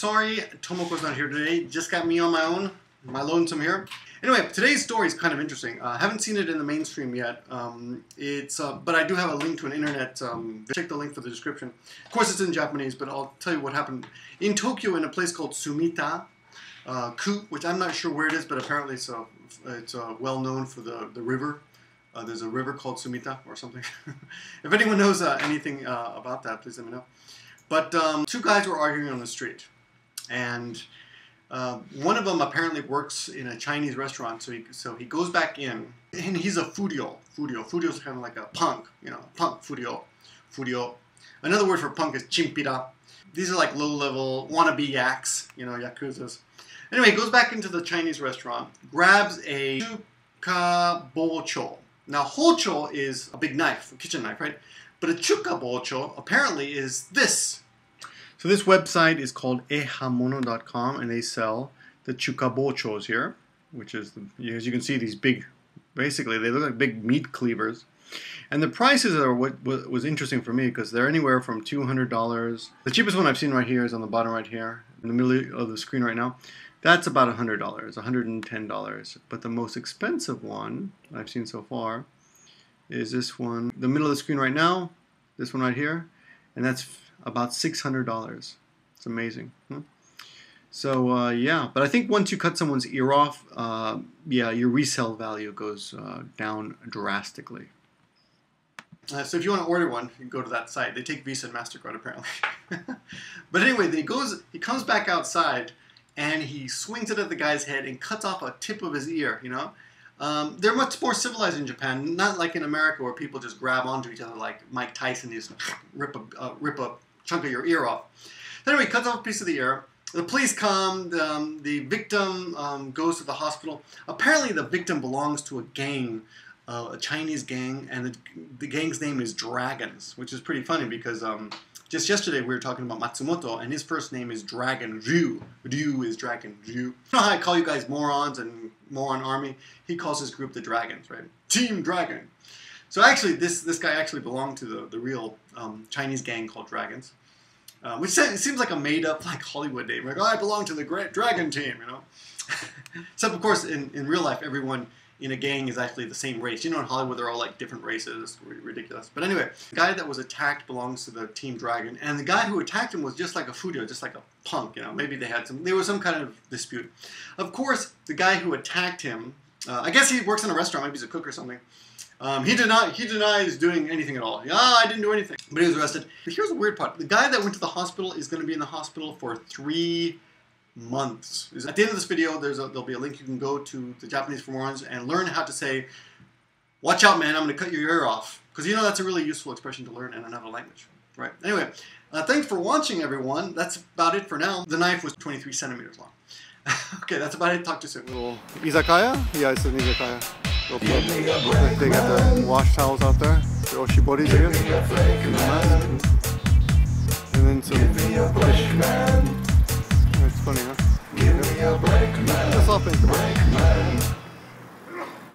sorry Tomoko's not here today. Just got me on my own, my lonesome here. Anyway, today's story is kind of interesting. I haven't seen it in the mainstream yet. But I do have a link to an internet. Check the link for the description. Of course, it's in Japanese, but I'll tell you what happened in Tokyo in a place called Sumita-ku, which I'm not sure where it is, but apparently it's well known for the river. There's a river called Sumita or something. If anyone knows anything about that, please let me know. But two guys were arguing on the street, and one of them apparently works in a Chinese restaurant, so he goes back in, and he's a furyo. Furyo is kind of like a punk, punk, furyo. Another word for punk is chimpira. These are like low-level wannabe yaks, yakuzas. Anyway, he goes back into the Chinese restaurant, grabs a chūkabōchō. Now, hocho is a big knife, a kitchen knife, right? But a chūkabōchō apparently is this. So this website is called ehamono.com, and they sell the chūkabōchōs here, which is, as you can see, these big, basically, they look like big meat cleavers. And the prices are what was interesting for me, because they're anywhere from $200. The cheapest one I've seen right here is on the bottom right here, in the middle of the screen right now. That's about $100, $110. But the most expensive one I've seen so far is this one, the middle of the screen right now, this one right here, and that's about $600. It's amazing. So yeah, but I think once you cut someone's ear off, yeah, your resale value goes down drastically. So if you want to order one, you can go to that site. They take Visa and MasterCard apparently. But anyway, he comes back outside, and he swings it at the guy's head and cuts off a tip of his ear, They're much more civilized in Japan, not like in America where people just grab onto each other like Mike Tyson, just rip a chunk of your ear off. Anyway, he cuts off a piece of the ear. The police come, the victim goes to the hospital. Apparently the victim belongs to a gang, a Chinese gang, and the gang's name is Dragons, which is pretty funny because just yesterday we were talking about Matsumoto, and his first name is Dragon Ryu. Ryu is Dragon Ryu. You know how I call you guys morons and moron army? He calls his group the Dragons, right? Team Dragon. So actually, this guy actually belonged to the real Chinese gang called Dragons, which seems like a made-up like Hollywood name. Like, oh, I belong to the Dragon team, Except of course, in real life, everyone in a gang is actually the same race. In Hollywood, they're all like different races. It's ridiculous. But anyway, the guy that was attacked belongs to the Team Dragon, and the guy who attacked him was just like a furyo, just like a punk. Maybe there was some kind of dispute. Of course, the guy who attacked him, I guess he works in a restaurant. Maybe he's a cook or something. He denies doing anything at all. I didn't do anything. But he was arrested. But here's the weird part. The guy that went to the hospital is going to be in the hospital for 3 months. At the end of this video, there'll be a link. You can go to the Japanese for Morons and learn how to say, "Watch out, man! I'm going to cut your ear off." Because that's a really useful expression to learn in another language, right? Anyway, thanks for watching, everyone. That's about it for now. The knife was 23 centimeters long. Okay, that's about it. Talk to you soon. Little izakaya? Yeah, it's an izakaya. They got the wash towels out there. The oshiboris here. And then some fish. It's funny, huh? That's all, thanks.